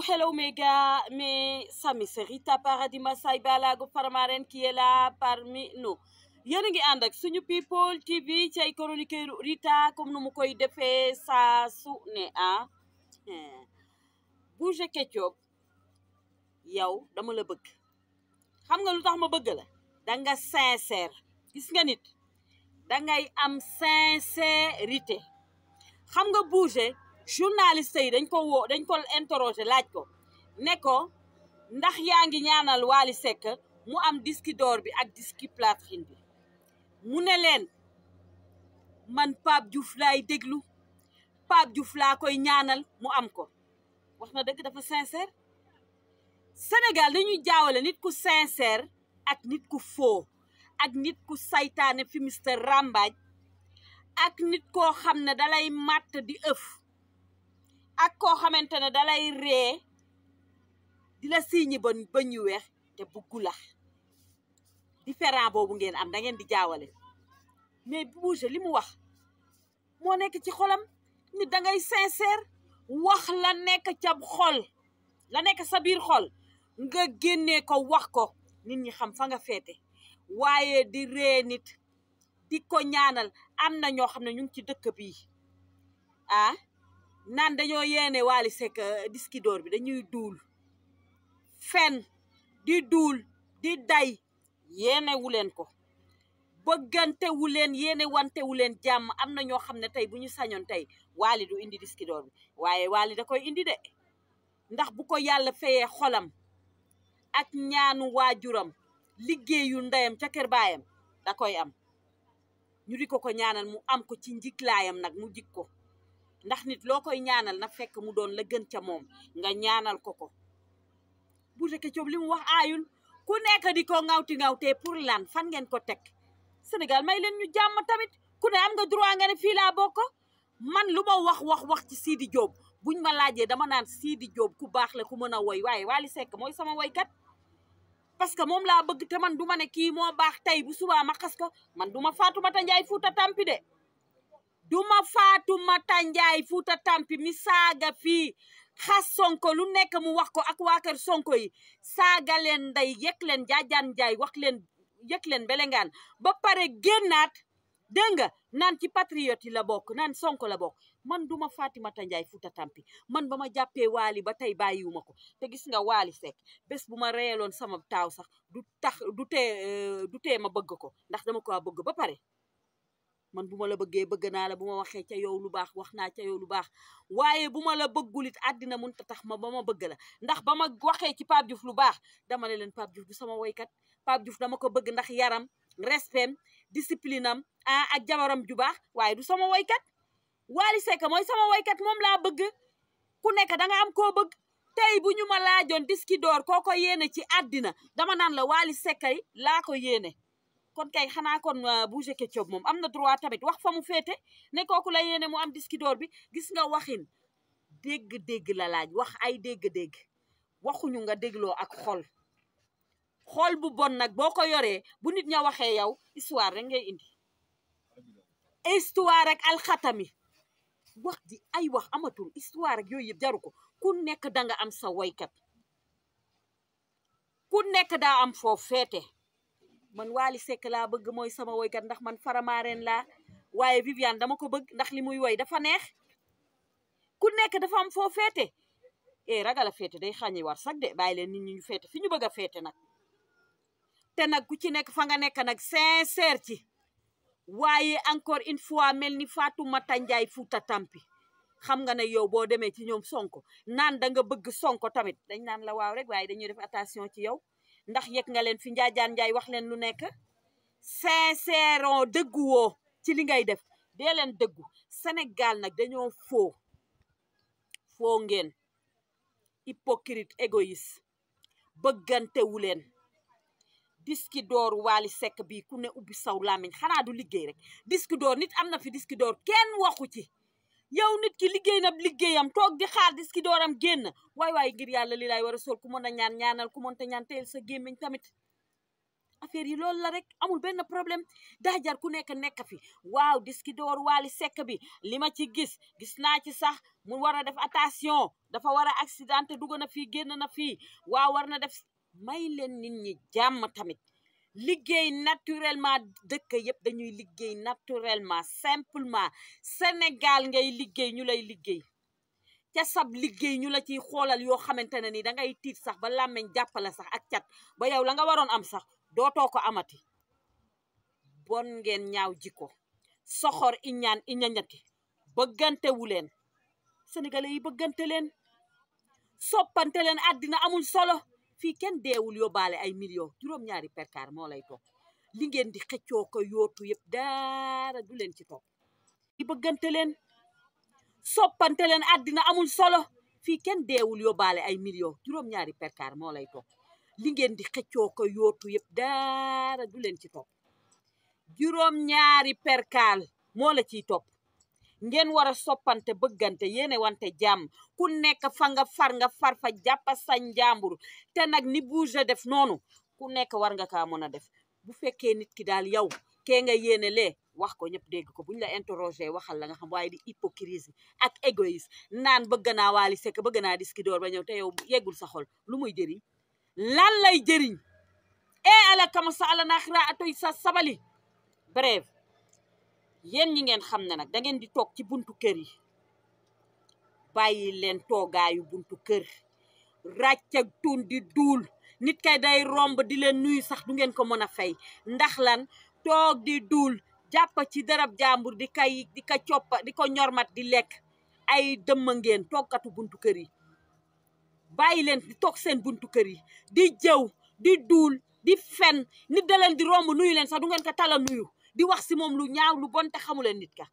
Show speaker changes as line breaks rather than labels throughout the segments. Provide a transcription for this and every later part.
hello mes gars, mais Samy c'est Rita Paradis Massaï Balago Farmaren qui est là parmi nous. Yéen a ngi ànd ak suñu people TV ci ay chroniqueur Rita comme nu mu koy defee saa su ne bouge ketchup yow dama la bëgg xam nga lu tax ma bëgg la danga sincère gis nga nit dangay am sincérité xam nga bouge journaliste yi dañ ko interroger laaj ko ne ko ndax yaa ngi ñaanal Wally Seck mu am disque d'or bi ak disque platine bi mu ne leen man Pape Diouf laay déglu Pape Diouf laa koy ñaanal mu am ko wax na dëgg dafa sincère Sénégal dañuy jaawale nit ku sincère ak nit ku faux ak nit ku saytaane fi mister rambaaj ak nit koo xam ne dalay màtt di ëf ak koo xamante ne dalay ree di la siñi ba ñu weex te buggu la différent boobu ngeen am da ngeen di jaawale mais bouge li mu wax moo nekk ci xolam nit dangay sincère wax la nekk ca xol la nekk sa biir xol nga génnee ko wax ko nit ñi xam fa nga féete waaye di ree nit di ko ñaanal am na ñoo xam ne ñu ngi ci dëkk bii naan dañoo yéene Wally Seck disque d'or bi dañuy duul fen di duul di day yéene wu leen ko bëggante wu leen yéene wante wu leen jàmm am na ñoo xam ne tey bu ñu sañoon tey Wally du indi disque d'or bi waaye Wally da koy indi de ndax bu ko yàlla fayee xolam ak ñaanu waajuram liggéeyu ndeyam ca kër baayam da koy am ñu di ko ñaanal mu am ko ci njiglaayam nag mu jik ko ndax nit loo koy ñaanal na fekk mu doon la gën ca moom nga ñaanal ko Bouge Ketchup li mu wax aayul ku nekk di ko ŋawtee pour lan fan ngeen ko teg Sénégal may leen ñu jàmm tamit ku ne am nga droit nga ne fii laa bokk man lu ma wax ci Sidi Diop buñ ma laajee dama naan Sidi Diop ku baax la ku mën a woy waaye Wally Seck mooy sama woykat parce que moom laa bëgg te man du ma ne kii moo baax tey bu subaa ma xas ko man du ma Fatoumata Ndiaye Fouta Tampi de duma Fatoumata Ndiaye Fouta Tampi mi saaga fii xas Sonko lu nekk mu wax ko ak waa kër Sonko yi saaga leen nday yëg leen jaajaan Ndiaye wax leen yëg leen belengaan ba pare génnaat dégg nga naan ci patriote yi la bokk naan Sonko la bokk man duma Fatoumata Ndiaye Fouta Tampi man ba ma jàppee Wally ba tey bàyyiwuma ko te gis nga Wally Seck bés bu ma reeloon sama taaw sax du tee ma bëgg ko ndax dama ko bëgg ba pare man bu ma la bëggee bëgg naa la bu ma waxee ca yow lu baax wax naa ca yow lu baax waaye bu ma la bëggulit àddina mun ta tax ma ba ma bëgg la ndax ba ma waxee ci Pape Diouf lu baax dama ne leen Pape Diouf du sama woykat Pape Diouf dama ko bëgg ndax yaram respect discipline am ak jabaram ju baax waaye du sama woykat Wally Seck mooy sama woykat moom laa bëgg ku nekk da nga am koo bëgg tey bu ñu ma laajoon disque d'or koo ko yéene ci àddina dama naan la Wally Seck ay laa ko yéene kon kay xanaa kon Bouge Ketchup moom am na droit tamit wax fa mu féete ne kooku la yéene mu am disque d'or bi gis nga waxin dégg-dégg la laaj wax ay dégg-dégg waxuñu nga dégloo ak xol bu bon nag boo ko yoree bu nit ña waxee yow histoire rek ngay indi histoire ak alxatami wax di ay wax amatul histoire ak yooyu yëpp jaru ko ku nekk danga am sa woykat ku nekk daa am foofu féete man Wally Seck laa bëgg mooy sama woykat ndax man Faramareen laa waaye Viviane dama ko bëgg ndax li muy woy dafa neex ku nekk dafa am foo féete ragal a féete day xàññi war sax de bàyyi leen nit ñi ñu féete fi ñu bëgg a féete nag te nag ku ci nekk fa nga nekk nag sincère ci waaye encore une fois mel ni Fatoumata Ndiaye Fouta Tampi xam nga ne yow boo demee ci ñoom Sonko naan da nga bëgg Sonko tamit dañ naan la waaw rek waaye dañuy def attention ci yow ndax yëg nga leen fi njaajaan Njaay wax leen lu nekk sincère dëggu woo ci li ngay def dee leen dëggu Sénégal nag dañoo faux ngeen hypocrite égoïste bëggante wu leen disque d'or Wally Seck bi ku ne ubbi saw làmmiñ xanaa du liggéey rek disque d'or nit am na fi disque d'or kenn waxu ci yow nit ki liggéey na liggéeyam toog di xaar disque d'or am génn waay ngir yàlla li laay war a sol ku mën a ñaan ñaanal ku mënta ñaan teel sa gémmiñ tamit affaire yi loolu la rek amul benn problème daa jar ku nekk fi waaw diski door Wally Seck bi li ma ci gis naa ci sax mu war a def attention dafa war a accidenté dugg na fii génn na fii waaw war na def may leen nit ñi jàmm tamit liggéey naturellement dëkk yëpp dañuy liggéey naturellement simplement Sénégal ngay liggéey ñu lay liggéey ca sab liggéey ñu la ciy xoolal yoo xamante ne ni dangay tiit sax ba làmmeñ jàppale sax ak cat ba yow la nga waroon am sax dootoo ko amati bon ngeen ñaaw jikko soxor iñaan iñañati bëggante wu leen sénégalais yi bëggante leen soppante leen àddina amul solo fii kenn deewul yóbbaale ay millions juróom-ñaari perkaar moo lay toog li ngeen di xëccoo ko yootu yëpp dara du leen ci toog yi bëggante leen soppante leen àddina amul solo fii kenn deewul yóbbaale ay millions juróom-ñaari perkaar moo lay toog li ngeen di xëccoo ko yootu yëpp dara du leen ci topp juróom-ñaari perkaal moo la ciy topp ngeen war a soppante bëggante yéene wante jàmm ku nekk fa nga far fa jàppa sa njàmbur te nag ni bouge def noonu ku nekk war nga kaa mën a def bu fekkee nit ki daal yow kee nga yéene lee wax ko ñëpp dégg ko buñ la interroger waxal la nga xam waaye di hypocrisie ak égoïsme naan bëgg naa Wally Seck bëgg naa diski door ba ñëw te yow yeggul sa xol lu muy jëriñ lan lay jëriñ ala kama sa ala naxira atoy sa sabali bref yéen ñi ngeen xam ne nag da ngeen di toog ci buntu kër yi bàyyi leen toogaayu buntu kër ràcc ak tuun di duul nit kay day romb di leen nuyu sax du ngeen ko mën a fay ndax lan toog di duul jàpp ci darab jàmbur di ko coppa di ko ñormat di lekk ay dëmma ngeen toogkatu buntu kër yi bàyyi leen di toog seen buntu kër yi di jëw di duul di fen nit da leen di romb nuyu leen sax du ngeen ko tala nuyu di wax si moom lu ñaaw lu bon te xamuleen nit ka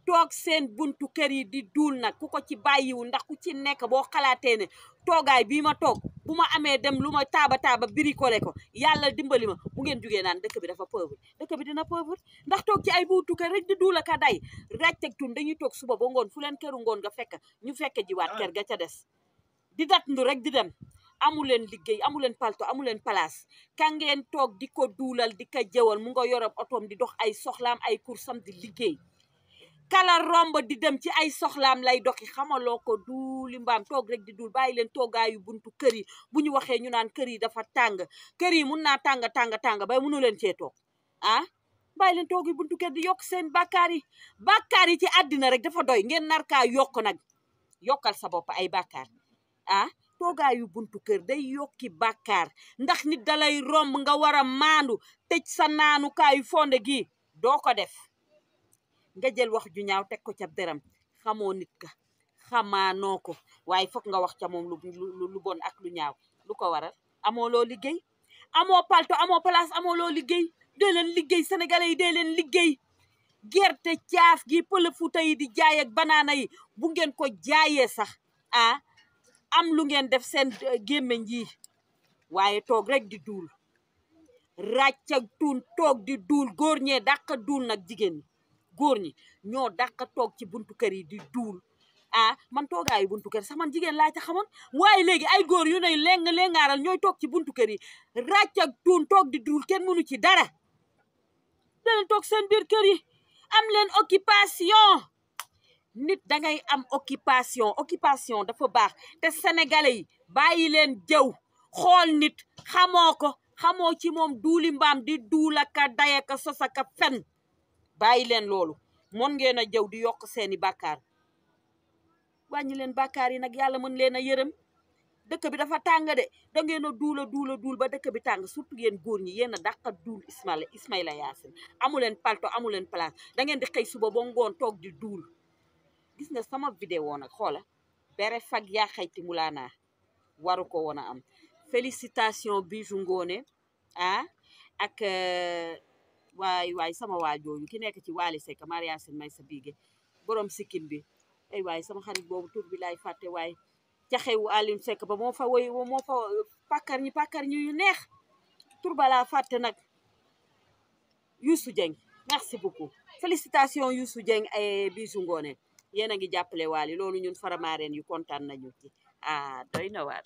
toog seen buntu kër yi di duul nag ku ko ci bàyyiwul ndax ku ci nekk boo xalaatee ne toogaay bii ma toog bu ma amee dem lu ma taaba birikole ko yàlla dimbali ma bu ngeen jugee naan dëkk bi dafa pauvre dëkk bi dina pauvre ndax toog ci ay buntu kër rek di duul ak a day ràcceg tun dañuy toog suba ba ngoon fu leen këru ngoon nga fekk ñu fekk jiwaat kër ga ca des di dat ndu rek di dem amuleen liggéey amuleen palto amuleen place ka ngeen toog di ko duulal di ko jëwal mu nga yorob otoom di dox ay soxlaam ay kursam di liggéey kala romb di dem ci ay soxlaam lay doxi xamaloo ko duuli mbaam toog rek di duul bàyyi leen toogaayu buntu kër yi bu ñu waxee ñu naan kër yi dafa tàng kër yi mun naa tàng ba mënu leen cee toog bàyyi leen toogi buntu kër di yokk seen bàkkaar yi ci àddina rek dafa doy ngeen nar kaa yokk nag yokkal sa bopp ay bàkkaar toogaayu buntu kër day yokki bàkkaar ndax nit dalay romb nga war a maandu tëj sa naanukaayu fonde gi doo ko def nga jël wax ju ñaaw teg ko ca deram xamoo nit ka xamaanoo ko waaye foog nga wax ca moom lu bon ak lu ñaaw lu ko waral amoo loo liggéey amoo palto amoo place amoo loo liggéey dee leen liggéey sénégalais yi dee leen liggéey gerte caaf gi pël Fuuta yi di jaay ak banaana yi bu ngeen ko jaayee sax am lu ngeen def seen gémmiñ yi waaye toog rek di duul ràcc ak tuun toog di duul góor ñee dàq duul nag jigéen ñi góor ñi ñoo dàq toog ci buntu kër yi di duul man toogaayu buntu kër sax man jigéen laa ca xamoon waaye léegi ay góor yu ne lengaaral ñooy toog ci buntu kër yi ràcc ak tuun toog di duul kenn mënu ci dara daleen toog seen biir kër yi am leen occupation nit dangay am occupation dafa baax te sénégalais yi bàyyi leen jëw xool nit xamoo ci moom duuli mbaam di duulaka dayaka sosaka fen bàyyi leen loolu mën ngeen a jëw di yokk seeni bàkkaar wàññi leen bàkkaar yi nag yàlla mën leen a yërëm dëkk bi dafa tàng de da ngeen a duul ba dëkk bi tàng surtout yéen góor ñi yéen a dàqa duul Ismaïla Yaasin amuleen palto amuleen place da ngeen di xëy suba ba ngoon toog di duul gis nga sama vidéo nag xoola bere fag yaa xayti mulaanaa waru ko woon a am félicitation Bijou Ngoné ak waay sama waajooju ki nekk ci Wally Seck Mariasin may sa biige borom sikkim bi ay waay sama xarit boobu tur bi laay fàtte waay jaxewu Alim Seck ba moo fa pàkkar ñi yu neex tur ba laa fàtte nag Youssou Dieng merci beaucoup félicitations Youssou Dieng ay Bijou Ngoné yéen a ngi jàppale Wally loolu ñun Faramareen yu kontaan nañu ci doy na waar